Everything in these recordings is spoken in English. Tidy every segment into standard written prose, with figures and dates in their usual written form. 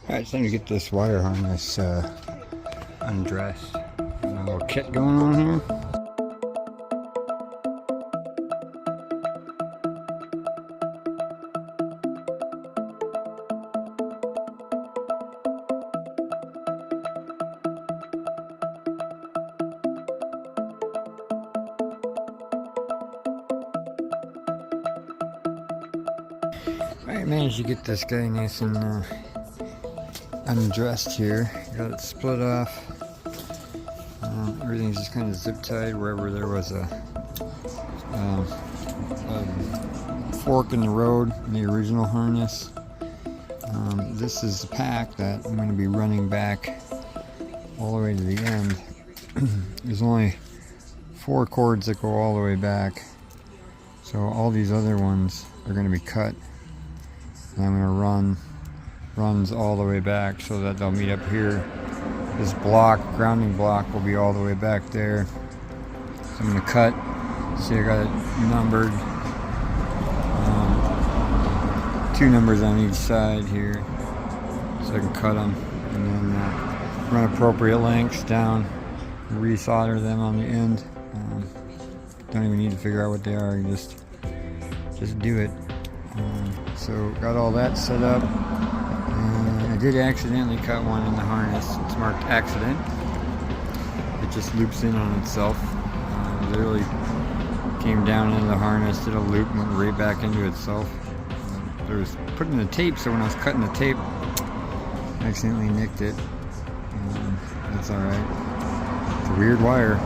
Alright, it's time to get this wire harness undressed. A little kit going on here. Alright, managed to get this guy nice and undressed here. Got it split off. Everything's just kind of zip tied wherever there was a fork in the road in the original harness. This is the pack that I'm going to be running back all the way to the end. There's only 4 cords that go all the way back, so all these other ones are going to be cut, and I'm going to run runs all the way back so that they'll meet up here. This block, grounding block, will be all the way back there. So I'm going to cut. See, I got it numbered. 2 numbers on each side here, so I can cut them and then run appropriate lengths down, resolder them on the end. Don't even need to figure out what they are. You just do it. So got all that set up. I did accidentally cut one in the harness. It's marked accident. It just loops in on itself. Literally came down into the harness, did a loop, and went right back into itself. There was putting the tape, so when I was cutting the tape, I accidentally nicked it. That's alright. It's a weird wire.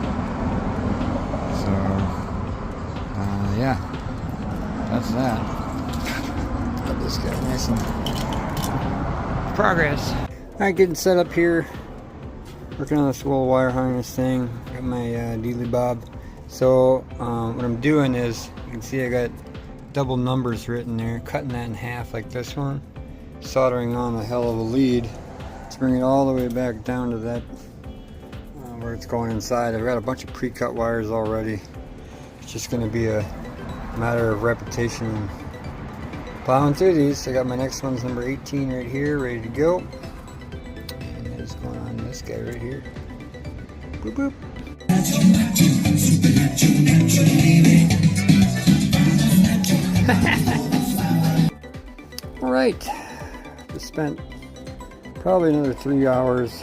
So, yeah. That's that. Got this guy nice and progress. Alright, getting set up here. Working on this little wire harness thing. Got my dealy bob. So what I'm doing is, you can see I got double numbers written there. Cutting that in half like this one. Soldering on a hell of a lead to bring it all the way back down to that where it's going inside. I've got a bunch of pre-cut wires already. It's just going to be a matter of repetition and plowing through these. I got my next one's number 18 right here, ready to go. And that is going on this guy right here. Boop boop. Alright. Just spent probably another 3 hours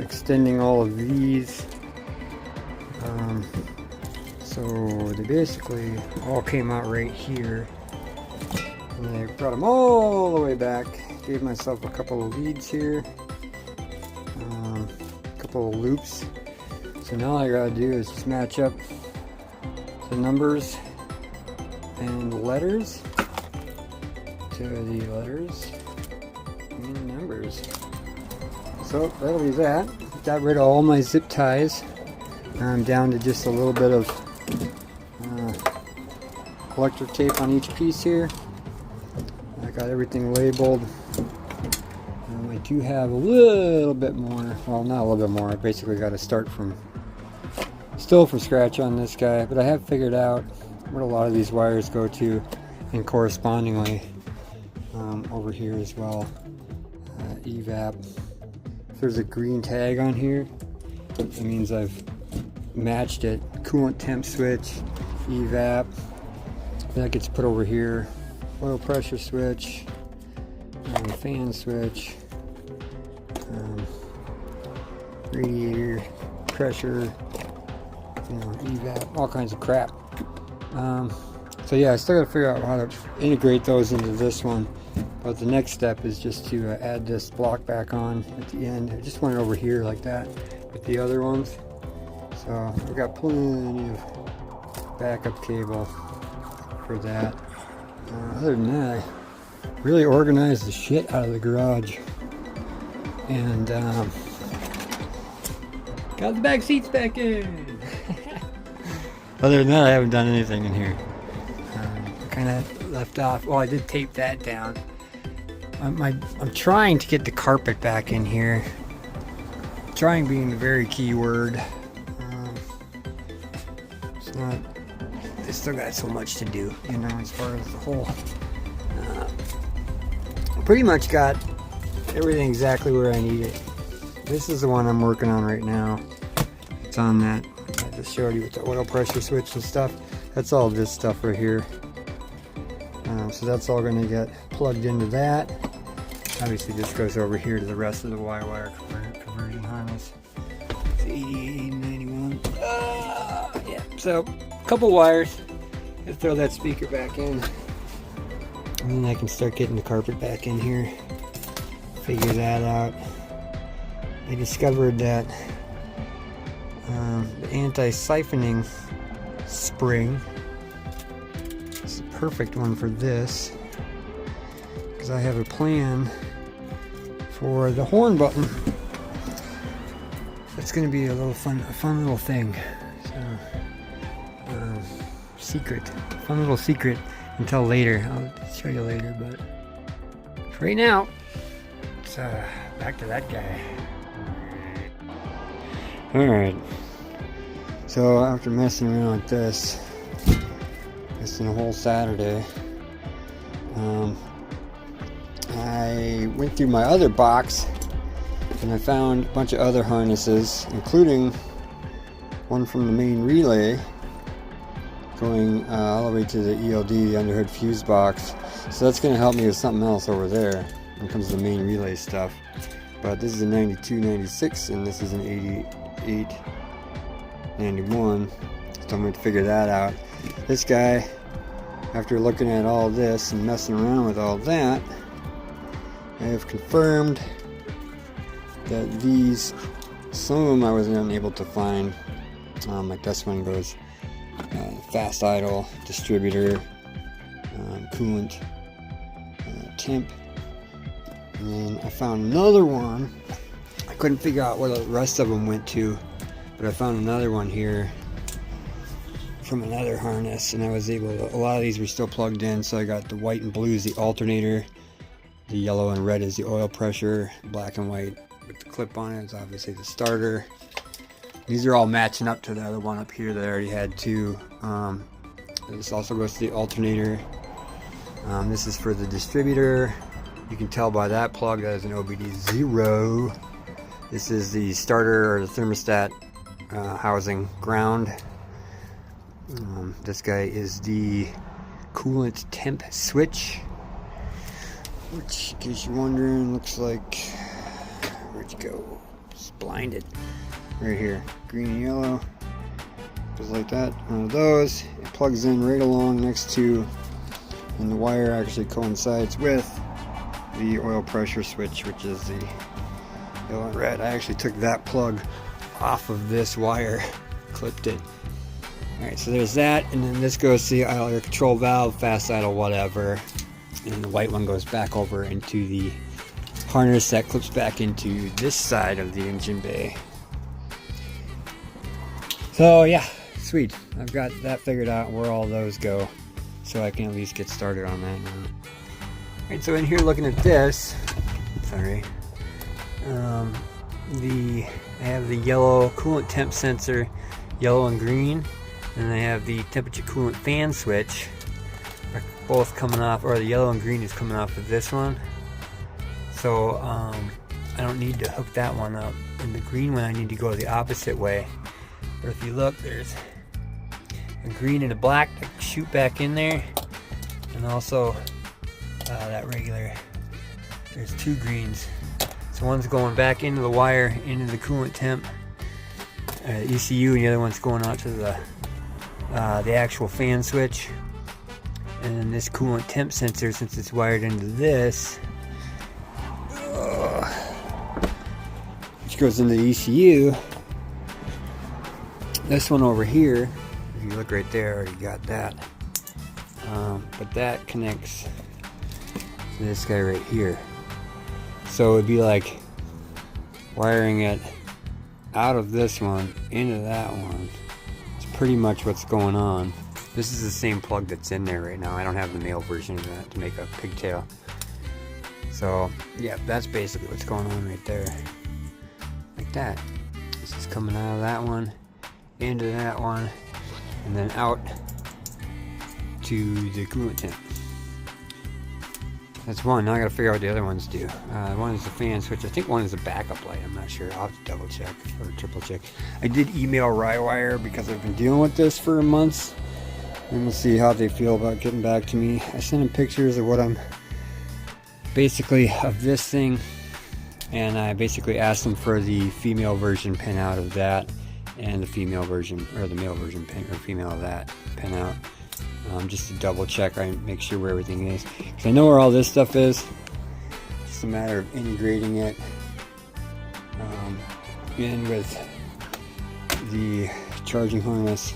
extending all of these. So they basically all came out right here. And I brought them all the way back. Gave myself a couple of leads here. A couple of loops. So now all I gotta do is just match up the numbers and the letters to the letters and numbers. So that'll be that. Got rid of all my zip ties. I'm down to just a little bit of electric tape on each piece here. I got everything labeled. I do have a little bit more, well, not a little bit more. I basically got to start from scratch on this guy, but I have figured out where a lot of these wires go to, and correspondingly over here as well. Evap. If there's a green tag on here, it means I've matched it. Coolant temp switch, evap. That gets put over here. Oil pressure switch, fan switch, radiator pressure, evap, all kinds of crap. So yeah, I still gotta figure out how to integrate those into this one. But the next step is just to add this block back on at the end. I just want it over here like that with the other ones. So I've got plenty of backup cable for that. Other than that, I really organized the shit out of the garage. And got the back seats back in. Other than that, I haven't done anything in here. Kind of left off. Well, I did tape that down. I'm trying to get the carpet back in here. Trying being the very key word. It's not. They still got so much to do, you know, as far as the whole. Pretty much got everything exactly where I need it. This is the one I'm working on right now. It's on that, I just showed you with the oil pressure switch and stuff. That's all this stuff right here. So that's all going to get plugged into that. Obviously this goes over here to the rest of the Y-wire conversion harness. It's 88, 91. Yeah, so a couple wires. Just throw that speaker back in. And then I can start getting the carpet back in here. Figure that out. I discovered that the anti-siphoning spring is the perfect one for this, because I have a plan for the horn button. It's going to be a fun little thing. So, fun little secret until later. I'll show you later, but for right now, it's back to that guy. Alright, so after messing around with this, missing a whole Saturday, I went through my other box and I found a bunch of other harnesses, including one from the main relay going all the way to the ELD, the underhood fuse box. So that's going to help me with something else over there when it comes to the main relay stuff. But this is a 9296 and this is an 8891, so I'm going to figure that out. This guy, after looking at all this and messing around with all that, I have confirmed that these, some of them I wasn't unable to find, like this one goes fast idle, distributor, coolant, temp, and then I found another one. I couldn't figure out where the rest of them went to, but I found another one here from another harness, and I was able to, a lot of these were still plugged in, so I got the white and blue is the alternator, the yellow and red is the oil pressure, black and white with the clip on it is obviously the starter. These are all matching up to the other one up here that I already had too. This also goes to the alternator. This is for the distributor. You can tell by that plug that is an OBD0. This is the starter or the thermostat housing ground. This guy is the coolant temp switch, which, in case you're wondering, looks like, where'd you go? It's blinded. Right here, green and yellow, just like that. One of those, it plugs in right along next to, and the wire actually coincides with the oil pressure switch, which is the yellow and red. I actually took that plug off of this wire, clipped it. Alright, so there's that, and then this goes to the idle control valve, fast idle, whatever. And the white one goes back over into the harness that clips back into this side of the engine bay. So yeah, sweet. I've got that figured out where all those go, so I can at least get started on that now. Alright, so in here looking at this, sorry, I have the yellow coolant temp sensor, yellow and green, and I have the temperature coolant fan switch, are both coming off, or the yellow and green is coming off of this one. So I don't need to hook that one up. And the green one I need to go the opposite way. But if you look, there's a green and a black that shoot back in there, and also that regular, there's two greens. So one's going back into the wire, into the coolant temp ECU, and the other one's going out to the actual fan switch. And then this coolant temp sensor, since it's wired into this, which goes into the ECU. This one over here, if you look right there, I already got that. But that connects to this guy right here. So it'd be like wiring it out of this one into that one. It's pretty much what's going on. This is the same plug that's in there right now. I don't have the male version of that to make a pigtail. So yeah, that's basically what's going on right there. Like that. This is coming out of that one, into that one, and then out to the coolant tank. That's one. Now I gotta figure out what the other ones do. One is the fan switch. I think one is a backup light. I'm not sure. I'll have to double check or triple check. I did email Rywire because I've been dealing with this for months. And we'll see how they feel about getting back to me. I sent them pictures of what I'm basically of this thing. And I basically asked them for the female version pinout of that. And the female version, or the male version pin, or female of that pinout. Just to double check, I make sure where everything is. Because I know where all this stuff is. It's a matter of integrating it in with the charging harness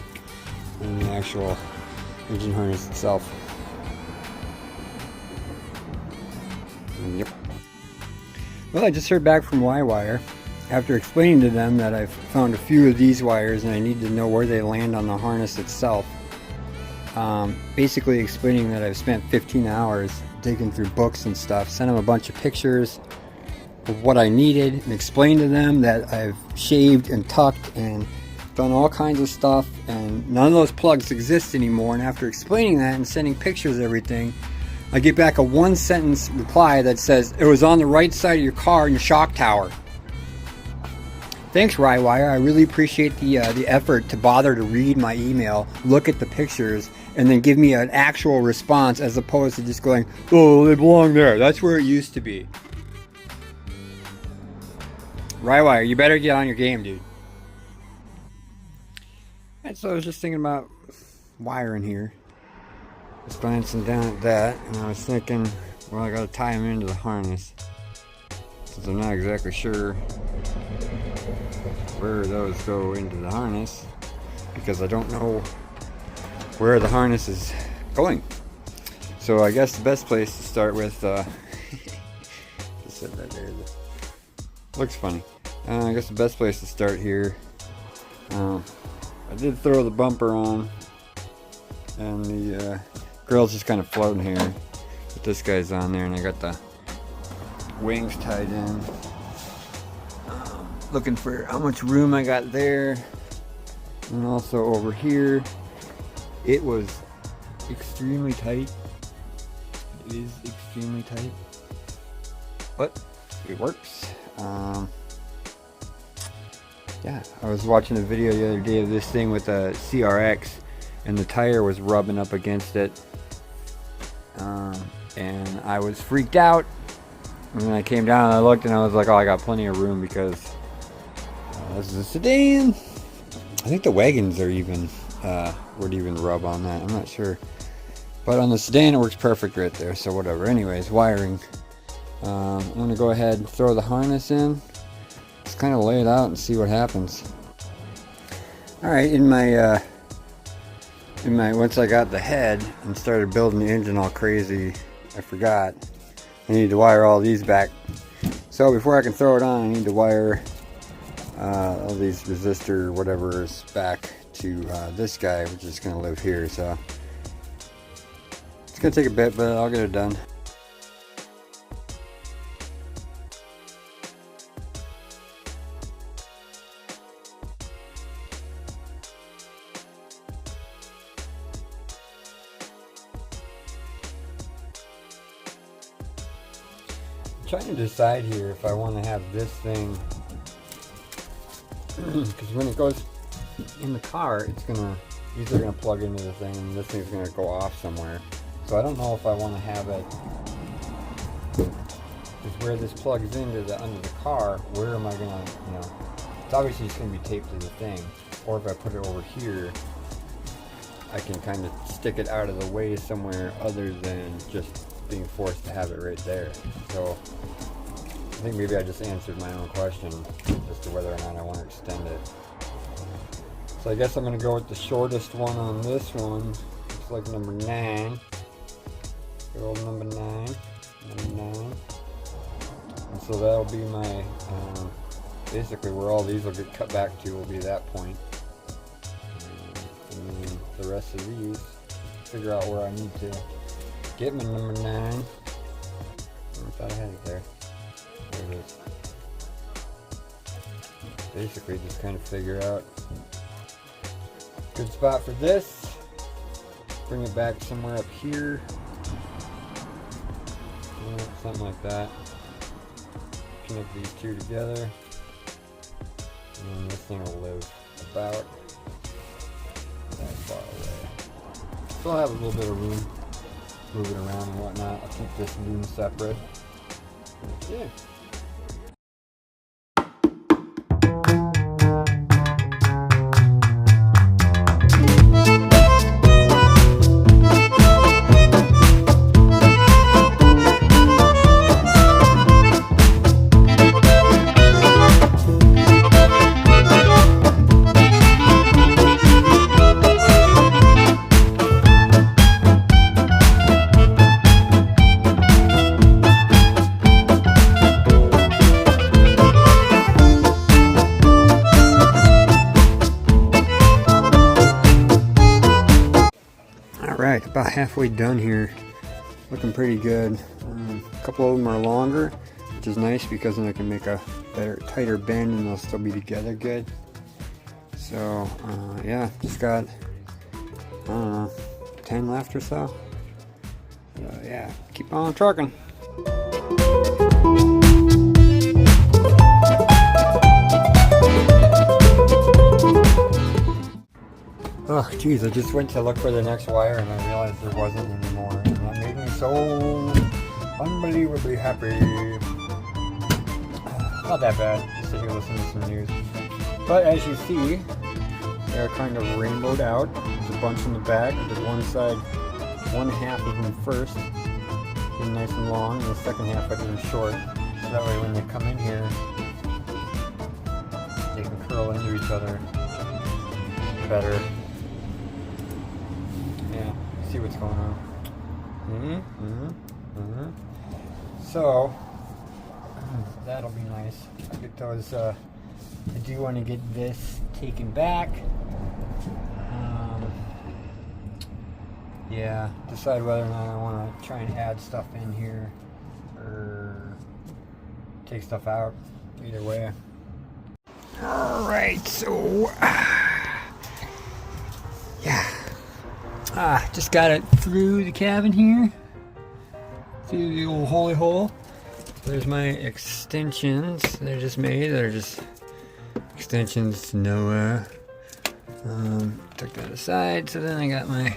and the actual engine harness itself. Yep. Well, I just heard back from Rywire after explaining to them that I've found a few of these wires and I need to know where they land on the harness itself. Basically explaining that I've spent 15 hours digging through books and stuff, sent them a bunch of pictures of what I needed, and explained to them that I've shaved and tucked and done all kinds of stuff, and none of those plugs exist anymore. And after explaining that and sending pictures of everything, I get back a one-sentence reply that says, "It was on the right side of your car in your shock tower." Thanks, Rywire. I really appreciate the effort to bother to read my email, look at the pictures, and then give me an actual response as opposed to just going, "Oh, they belong there. That's where it used to be." Rywire, you better get on your game, dude. And so I was just thinking about wiring here. Just glancing down at that, and I was thinking, well, I gotta tie them into the harness. Since I'm not exactly sure where those go into the harness, because I don't know where the harness is going. So I guess the best place to start with, just said that there, looks funny. I guess the best place to start here, I did throw the bumper on, and the grill's just kind of floating here. But this guy's on there, and I got the wings tied in. Looking for how much room I got there, and also over here. It was extremely tight. It is extremely tight, but it works. Yeah, I was watching a video the other day of this thing with a CRX, and the tire was rubbing up against it, and I was freaked out. And then I came down and I looked, and I was like, "Oh, I got plenty of room because this is a sedan." I think the wagons are even would even rub on that. I'm not sure, but on the sedan it works perfect right there. So whatever. Anyways, wiring. I'm gonna go ahead and throw the harness in. Just kind of lay it out and see what happens. All right, in my once I got the head and started building the engine all crazy, I forgot I need to wire all these back. So before I can throw it on, I need to wire all these resistor whatever's back to this guy, which is going to live here. So it's going to take a bit, but I'll get it done. I'm trying to decide here if I want to have this thing, because when it goes in the car, these are gonna plug into the thing, and this thing's gonna go off somewhere. So I don't know if I want to have it, because where this plugs into under the car, where am I gonna, it's obviously just gonna be taped to the thing. Or if I put it over here, I can kind of stick it out of the way somewhere other than just being forced to have it right there. So I think maybe I just answered my own question as to whether or not I want to extend it. So I guess I'm going to go with the shortest one on this one. Looks like number 9. Good old number 9. Number 9. And so that'll be my, basically where all these will get cut back to will be that point. And then the rest of these, figure out where I need to get my number 9. I thought I had it there. There it is. Basically just kind of figure out good spot for this. Bring it back somewhere up here. something like that. Connect these two together, and then this thing will live about that far away. So I'll have a little bit of room, move it around and whatnot. I'll keep this room separate. Yeah. Alright, about halfway done here. Looking pretty good. A couple of them are longer, which is nice because then I can make a better, tighter bend and they'll still be together good. So, yeah, just got, I don't know, 10 left or so. So, yeah, keep on trucking. Oh, geez, I just went to look for the next wire and I realized there wasn't anymore. And that made me so unbelievably happy. Not that bad, just sit here listening to some news. But as you see, they're kind of rainbowed out. There's a bunch in the back. There's one side, one half of them first, getting nice and long, and the second half I do short. So that way when they come in here, they can curl into each other better. Yeah, see what's going on. So that'll be nice. I get those. I do want to get this taken back. Yeah, decide whether or not I want to try and add stuff in here or take stuff out. Either way. All right, so yeah. Just got it through the cabin here, through the old holy hole. There's my extensions that I just made. They're just extensions to Noah. Took that aside. So then I got my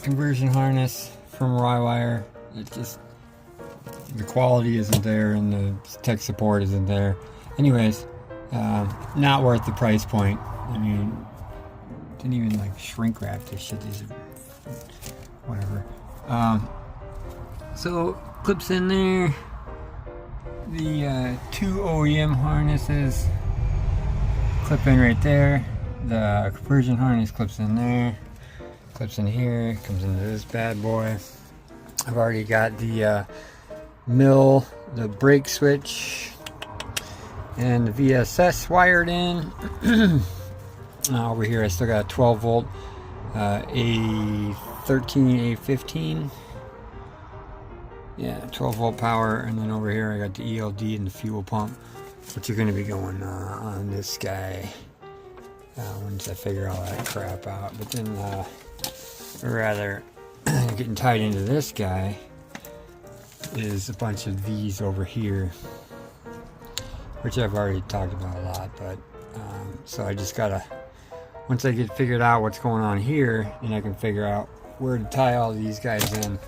conversion harness from Rywire. It's just the quality isn't there and the tech support isn't there. Anyways, not worth the price point. I mean, didn't even like shrink wrap this shit. These are whatever. So clips in there. The two OEM harnesses clip in right there. The conversion harness clips in there. Clips in here. Comes into this bad boy. I've already got the mill, the brake switch, and the VSS wired in. Over here I still got a 12 volt A13, A15. Yeah, 12 volt power, and then over here I got the ELD and the fuel pump, which are going to be going on this guy once I figure all that crap out. But then rather getting tied into this guy is a bunch of these over here, which I've already talked about a lot. But so I just gotta, once I get figured out what's going on here, then I can figure out where to tie all these guys in.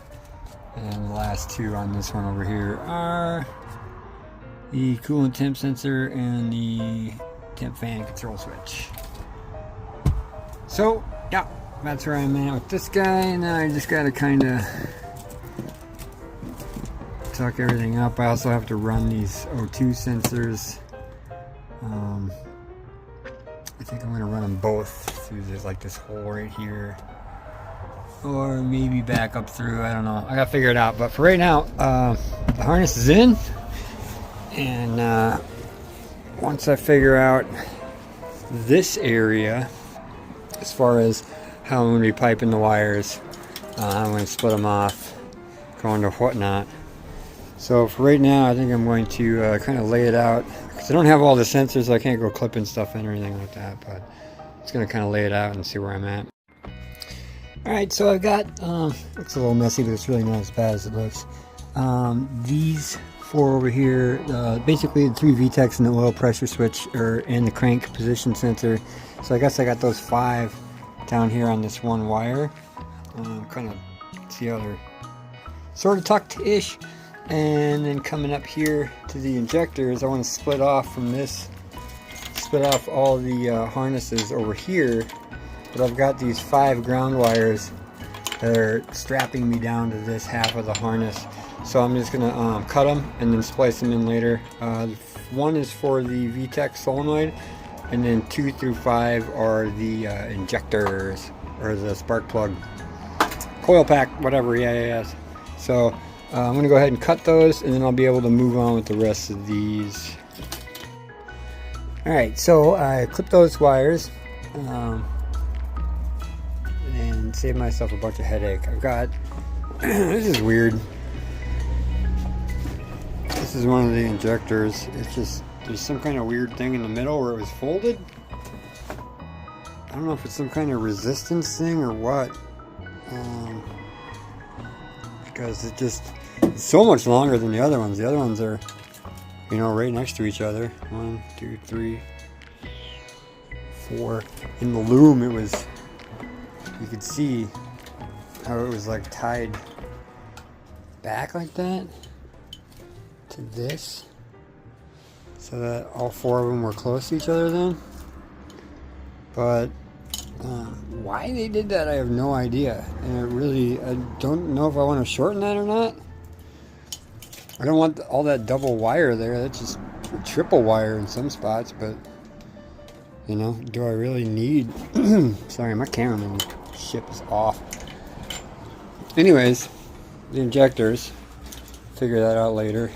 And the last two on this one over here are the coolant temp sensor and the temp fan control switch. So yeah, that's where I'm at with this guy. And now I just gotta kind of tuck everything up. I also have to run these O2 sensors. I think I'm going to run them both through this, like this hole right here, or maybe back up through. I don't know. I got to figure it out. But for right now, the harness is in, and once I figure out this area, as far as how I'm going to be piping the wires, I'm going to split them off, going to whatnot. So for right now, I think I'm going to kind of lay it out, because I don't have all the sensors, so I can't go clipping stuff in or anything like that, but it's going to kind of lay it out and see where I'm at. Alright, so I've got, looks a little messy, but it's really not as bad as it looks. These four over here, basically the 3 VTECs and the oil pressure switch are in the crank position sensor. So I guess I got those 5 down here on this one wire. Kind of see how they're sort of tucked-ish. And then coming up here to the injectors, I want to split off from this, split off all the harnesses over here. But I've got these 5 ground wires that are strapping me down to this half of the harness. So I'm just going to cut them and then splice them in later. One is for the VTEC solenoid, and then 2 through 5 are the injectors, or the spark plug, coil pack, whatever, yeah. So I'm going to go ahead and cut those, and then I'll be able to move on with the rest of these. Alright, so I clipped those wires. And save myself a bunch of headache. I've got, this is weird. This is one of the injectors. It's just, there's some kind of weird thing in the middle where it was folded. I don't know if it's some kind of resistance thing or what. Because it's so much longer than the other ones. The other ones are, you know, right next to each other. 1, 2, 3, 4. In the loom, it was, you could see how it was like tied back like that to this, so that all 4 of them were close to each other then. But why they did that, I have no idea. And I don't know if I want to shorten that or not. I don't want all that double wire there. That's just triple wire in some spots, but you know, do I really need sorry, my cameraman ship is off. Anyways, the injectors, figure that out later.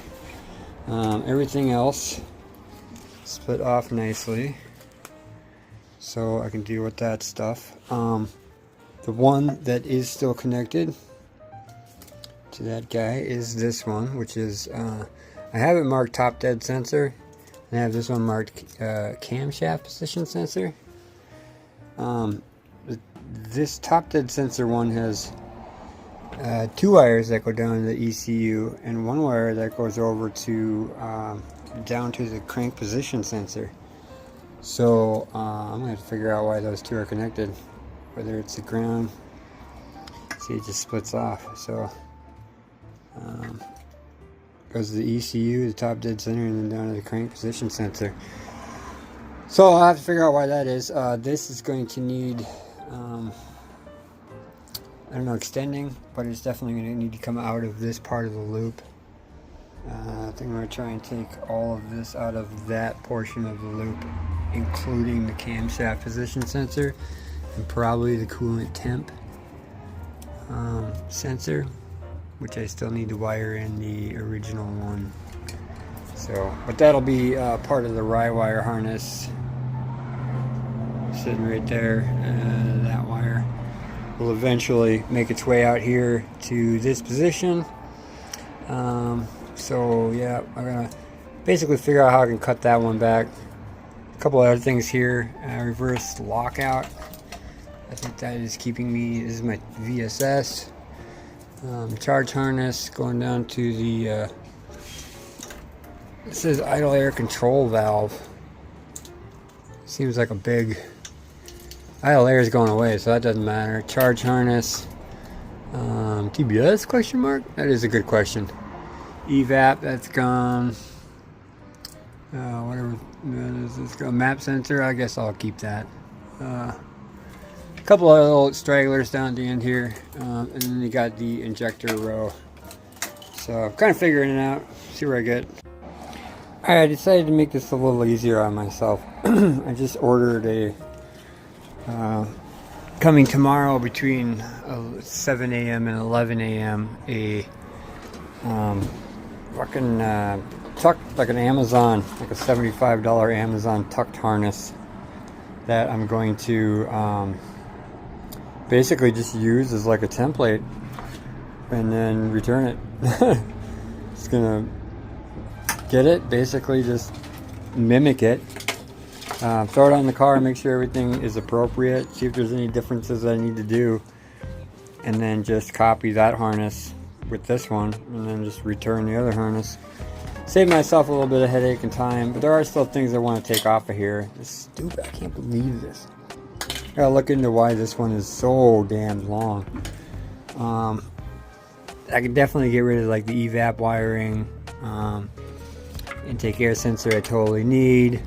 Everything else split off nicely, so I can deal with that stuff. The one that is still connected to that guy is this one, which is I have it marked top dead sensor, and I have this one marked camshaft position sensor. This top dead sensor one has 2 wires that go down to the ECU and 1 wire that goes over to down to the crank position sensor. So I'm going to have to figure out why those 2 are connected, whether it's the ground. See, it just splits off. So goes to the ECU, the top dead center, and then down to the crank position sensor. So I'll have to figure out why that is. This is going to need I don't know, extending, but it's definitely going to need to come out of this part of the loop. I think I'm going to try and take all of this out of that portion of the loop, including the camshaft position sensor and probably the coolant temp sensor, which I still need to wire in the original one. So, but that'll be part of the rye wire harness sitting right there. That wire will eventually make its way out here to this position. So yeah, I'm gonna basically figure out how I can cut that one back. A couple other things here. Reverse lockout. I think that is keeping me. This is my VSS. Charge harness going down to the it says idle air control valve. Seems like a big idle air is going away, so that doesn't matter. Charge harness. TBS question mark? That is a good question. Evap, that's gone. Whatever is this go? Map sensor, I guess I'll keep that. A couple of little stragglers down at the end here, and then you got the injector row. So I'm kind of figuring it out, see where I get. Alright, I decided to make this a little easier on myself. I just ordered a coming tomorrow between 7 a.m. and 11 a.m. a fucking tucked, like an Amazon, like a $75 Amazon tucked harness that I'm going to basically just use as like a template and then return it. Just gonna get it, basically just mimic it, throw it on the car, make sure everything is appropriate, see if there's any differences I need to do, and then just copy that harness with this one, and then just return the other harness. Save myself a little bit of headache and time, but there are still things I want to take off of here. It's stupid. I can't believe this. I gotta look into why this one is so damn long. I can definitely get rid of like the evap wiring, intake air sensor I totally need.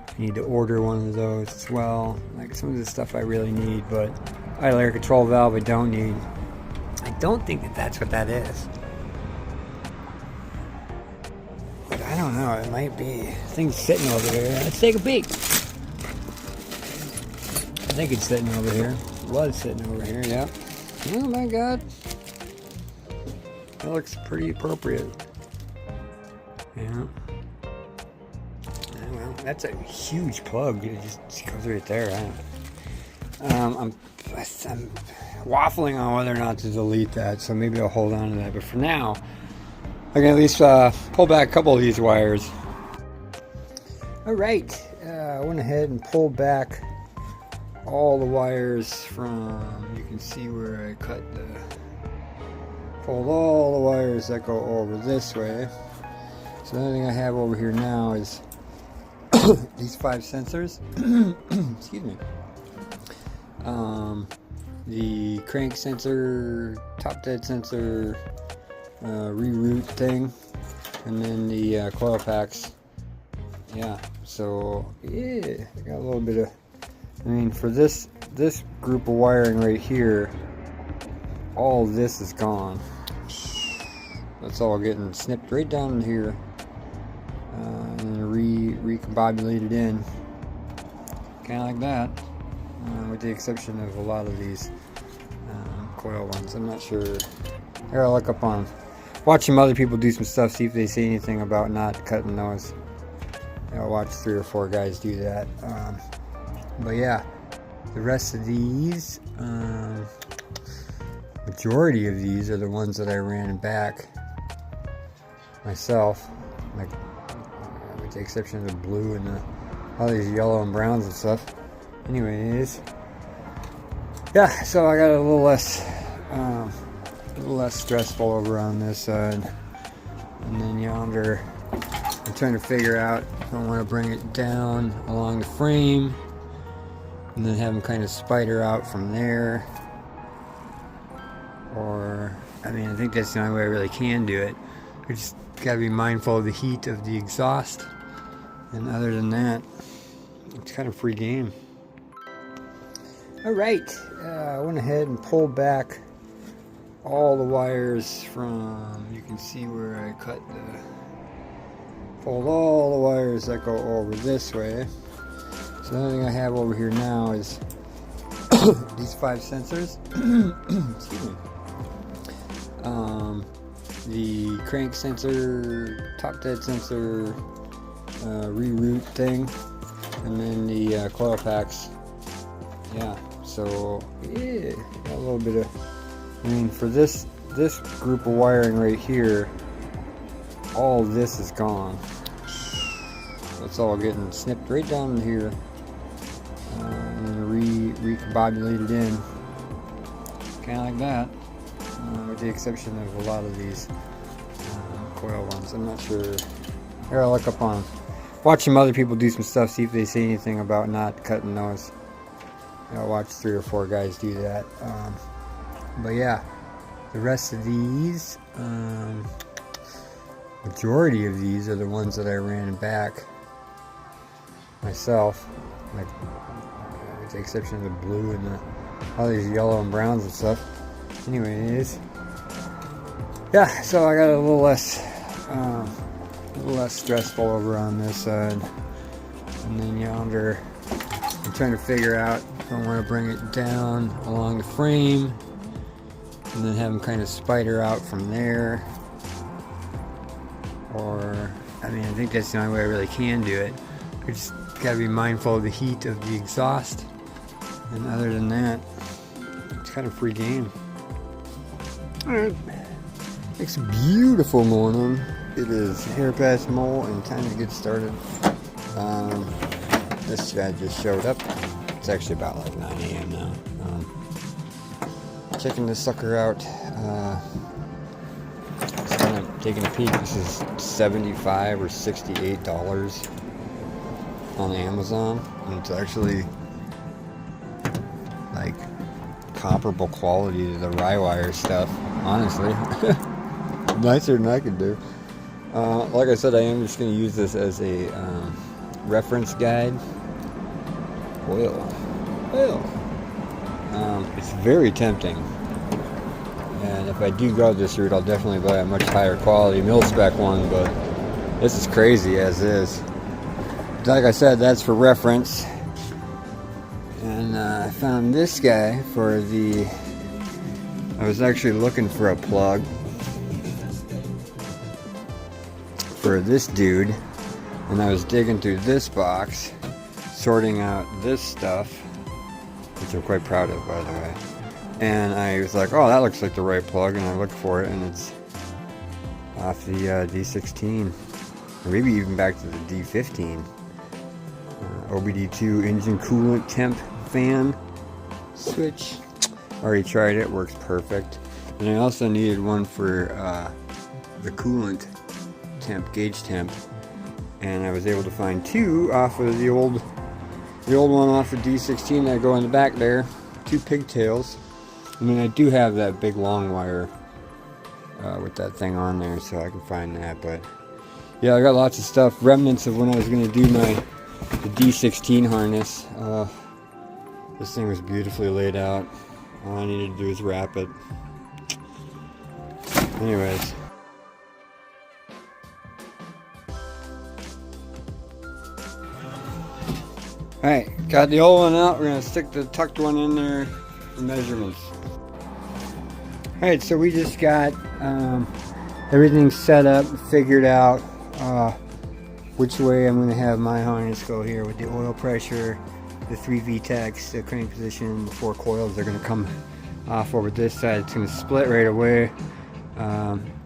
I need to order one of those as well. Like some of the stuff I really need, but idle air control valve I don't need. I don't think that that's what that is. But I don't know, it might be. Thing's sitting over there. Let's take a peek. I think it's sitting over here. It was sitting over here, yeah. Oh my god. That looks pretty appropriate. Yeah. Well, that's a huge plug. It just goes right there. I'm waffling on whether or not to delete that, so maybe I'll hold on to that. But for now, I can at least pull back a couple of these wires. Alright, I went ahead and pulled back all the wires from, you can see where I cut pulled all the wires that go over this way. So the only thing I have over here now is these 5 sensors. Excuse me. The crank sensor, top dead sensor, reroute thing, and then the coil packs. Yeah, so yeah, I got a little bit of, I mean, for this group of wiring right here, all this is gone. That's all getting snipped right down here, and then recombobulated in, kind of like that, with the exception of a lot of these coil ones. I'm not sure. I gotta look up on, watch some other people do some stuff, see if they say anything about not cutting those. I'll watch 3 or 4 guys do that. But yeah, the rest of these, majority of these are the ones that I ran back myself, like with the exception of the blue and all these yellow and browns and stuff. Anyways, yeah, so I got a little less stressful over on this side, and then yonder, I'm trying to figure out if I want to bring it down along the frame and then have them kind of spider out from there, or I mean, I think that's the only way I really can do it. I just gotta be mindful of the heat of the exhaust, and other than that, it's kind of free game. Alright, I went ahead and pulled back all the wires from, you can see where I cut pulled all the wires that go over this way. So the only thing I have over here now is these 5 sensors. Excuse me. The crank sensor, top dead sensor, reroute thing, and then the coil packs. Yeah, so yeah, got a little bit of, I mean, for this group of wiring right here, all this is gone. It's all getting snipped right down here, and then recombobulated in, kind of like that, with the exception of a lot of these coil ones. I'm not sure. I gotta look up on, watch some other people do some stuff, see if they say anything about not cutting those. I'll watch 3 or 4 guys do that. But yeah, the rest of these, majority of these are the ones that I ran back myself, like with the exception of the blue and all these yellow and browns and stuff. Anyways, yeah, so I got a little less stressful over on this side, and then yonder, I'm trying to figure out if I want to bring it down along the frame and then have them kind of spider out from there, or I mean, I think that's the only way I really can do it. I just gotta be mindful of the heat of the exhaust, and other than that, it's kind of free game. Alright, it's a beautiful morning. It is hair past mole and time to get started. This guy just showed up. It's actually about like 9 a.m. now. checking this sucker out. Just kind of taking a peek. This is $75 or $68 on Amazon, and it's actually like comparable quality to the Rywire stuff, honestly. Nicer than I could do. Like I said, I am just going to use this as a reference guide. Oil. It's very tempting, and if I do go this route, I'll definitely buy a much higher quality mil-spec one, but this is crazy as is. Like I said, that's for reference. And I found this guy for the... I was actually looking for a plug for this dude, and I was digging through this box, sorting out this stuff, which I'm quite proud of, by the way. And I was like, oh, that looks like the right plug, and I looked for it, and it's off the D16, or maybe even back to the D15. OBD2 engine coolant temp fan switch. Already tried it, works perfect. And I also needed one for the coolant temp, gauge temp, and I was able to find two off of the old one off of D16 that go in the back there, two pigtails. I mean, I do have that big long wire with that thing on there, so I can find that. But yeah, I got lots of stuff, remnants of when I was going to do the D16 harness. This thing was beautifully laid out. All I needed to do was wrap it. Anyways. Alright, got the old one out. We're going to stick the tucked one in there for measurements. Alright, so we just got everything set up, figured out which way I'm going to have my harness go here with the oil pressure, the 3 VTECs, the crank position, the 4 coils. They're going to come off over this side. It's going to split right away.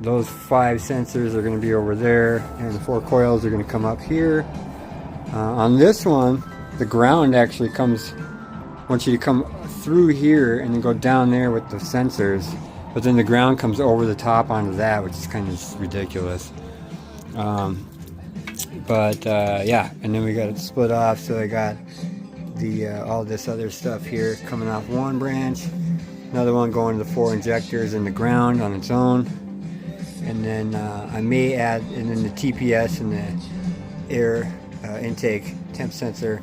Those 5 sensors are going to be over there, and the 4 coils are going to come up here. On this one, the ground actually wants you to come through here and then go down there with the sensors, but then the ground comes over the top onto that, which is kind of ridiculous. Yeah, and then we got it split off, so I got the all this other stuff here coming off one branch, another one going to the 4 injectors in the ground on its own, and then I may add, and then the TPS and the air intake temp sensor.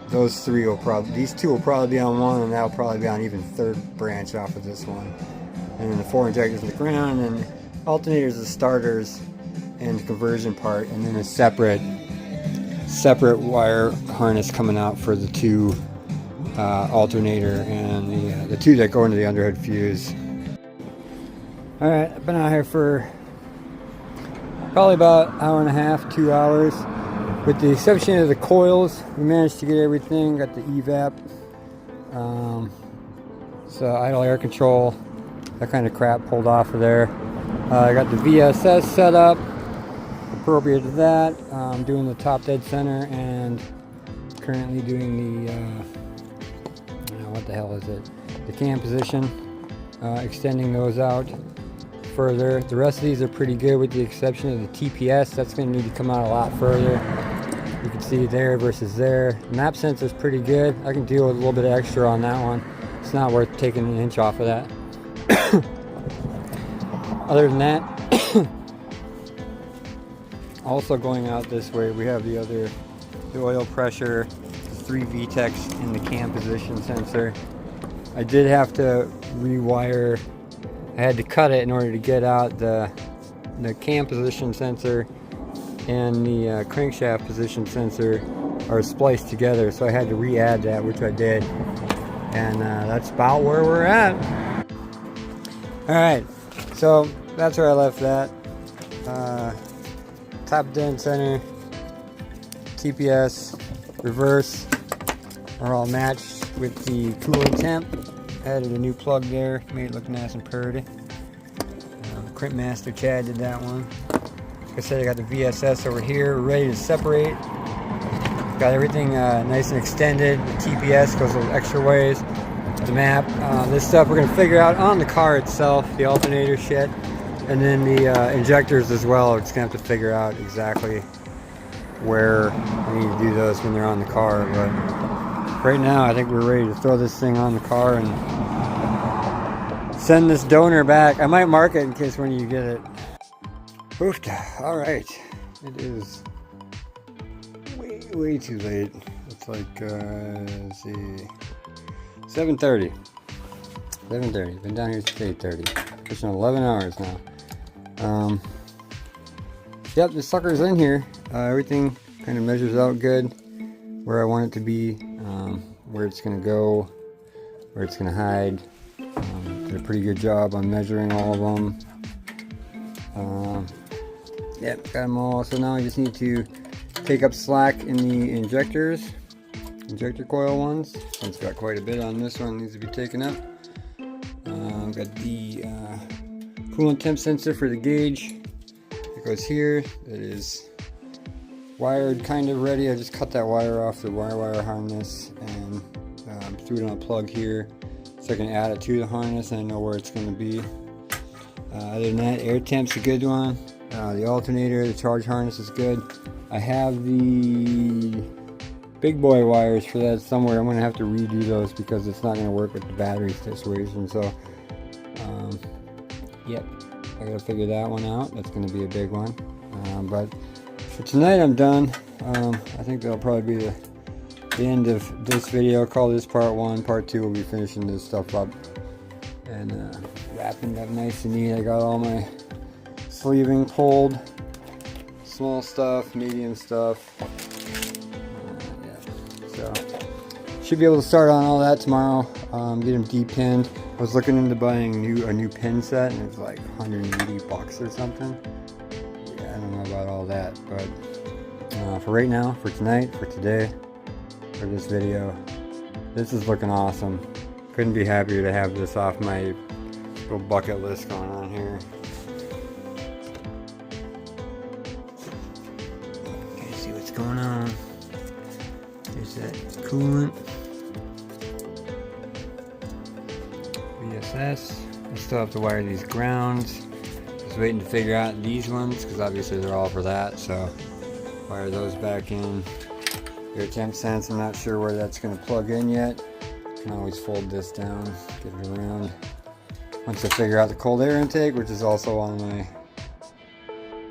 Those 3 will probably, these 2 will probably be on one, and that'll probably be on even 3rd branch off of this one. And then the 4 injectors in the ground, and then alternators, the starters, and the conversion part, and then a separate wire harness coming out for the 2 alternator and the 2 that go into the underhood fuse. Alright, I've been out here for probably about an hour and a half, 2 hours. With the exception of the coils, we managed to get everything. Got the evap, so idle air control, that kind of crap pulled off of there. I got the VSS set up, appropriate to that. I'm doing the top dead center and currently doing the, what the hell is it? The cam position, extending those out further. The rest of these are pretty good with the exception of the TPS. That's going to need to come out a lot further. You can see there versus there. Map sensor is pretty good. I can deal with a little bit of extra on that one. It's not worth taking an inch off of that. Other than that, also going out this way, we have the oil pressure, the 3 VTECs in the cam position sensor. I did have to rewire. I had to cut it in order to get out the cam position sensor and the crankshaft position sensor are spliced together, so I had to re-add that, which I did, and that's about where we're at. Alright, so that's where I left that. Top dead center, TPS, reverse are all matched with the coolant temp. Added a new plug there, made it look nice and pretty. Crimp Master Chad did that one. Like I said, I got the VSS over here, ready to separate. Got everything nice and extended. The TPS goes those extra ways. the map. This stuff we're gonna figure out on the car itself, the alternator shit, and then the injectors as well. We're just gonna have to figure out exactly where we need to do those when they're on the car. But right now, I think we're ready to throw this thing on the car and send this donor back. I might mark it in case when you get it. Oofta. All right, it is way too late. It's like let's see, 7:30. 7:30. Been down here since 8:30. Pushing 11 hours now. Yep, the sucker's in here. Everything kind of measures out good where I want it to be, where it's gonna go, where it's gonna hide. Did a pretty good job on measuring all of them. Yep, got them all. So now I just need to take up slack in the injector coil ones. It's got quite a bit on this one, needs to be taken up. Got the coolant temp sensor for the gauge. It goes here. It is wired, kind of ready. I just cut that wire off the wire harness and threw it on a plug here, so I can add it to the harness and I know where it's going to be. Other than that, air temp's a good one. The alternator, the charge harness is good. I have the big boy wires for that somewhere. I'm going to have to redo those because it's not going to work with the battery situation. So, yep, I got to figure that one out. That's going to be a big one. But for tonight, I'm done. I think that'll probably be the end of this video. I'll call this part 1. Part 2 will be finishing this stuff up and wrapping it up nice and neat. I got all my sleeving pulled, small stuff, medium stuff. Yeah. So should be able to start on all that tomorrow. Get them de-pinned. I was looking into buying a new pin set, and it's like $180 or something. Yeah, I don't know about all that, but for right now, for tonight, for today, for this video, this is looking awesome. Couldn't be happier to have this off my little bucket list going on here. Okay, see what's going on. There's that coolant. VSS. I still have to wire these grounds. Just waiting to figure out these ones because obviously they're all for that. So wire those back in. Air temp sense, I'm not sure where that's going to plug in yet. Can always fold this down, get it around. Once I figure out the cold air intake, which is also on my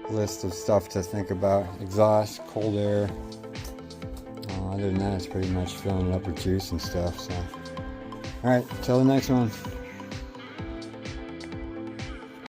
list of stuff to think about. Exhaust, cold air. Other than that, it's pretty much filling it up with juice and stuff. So, alright, till the next one.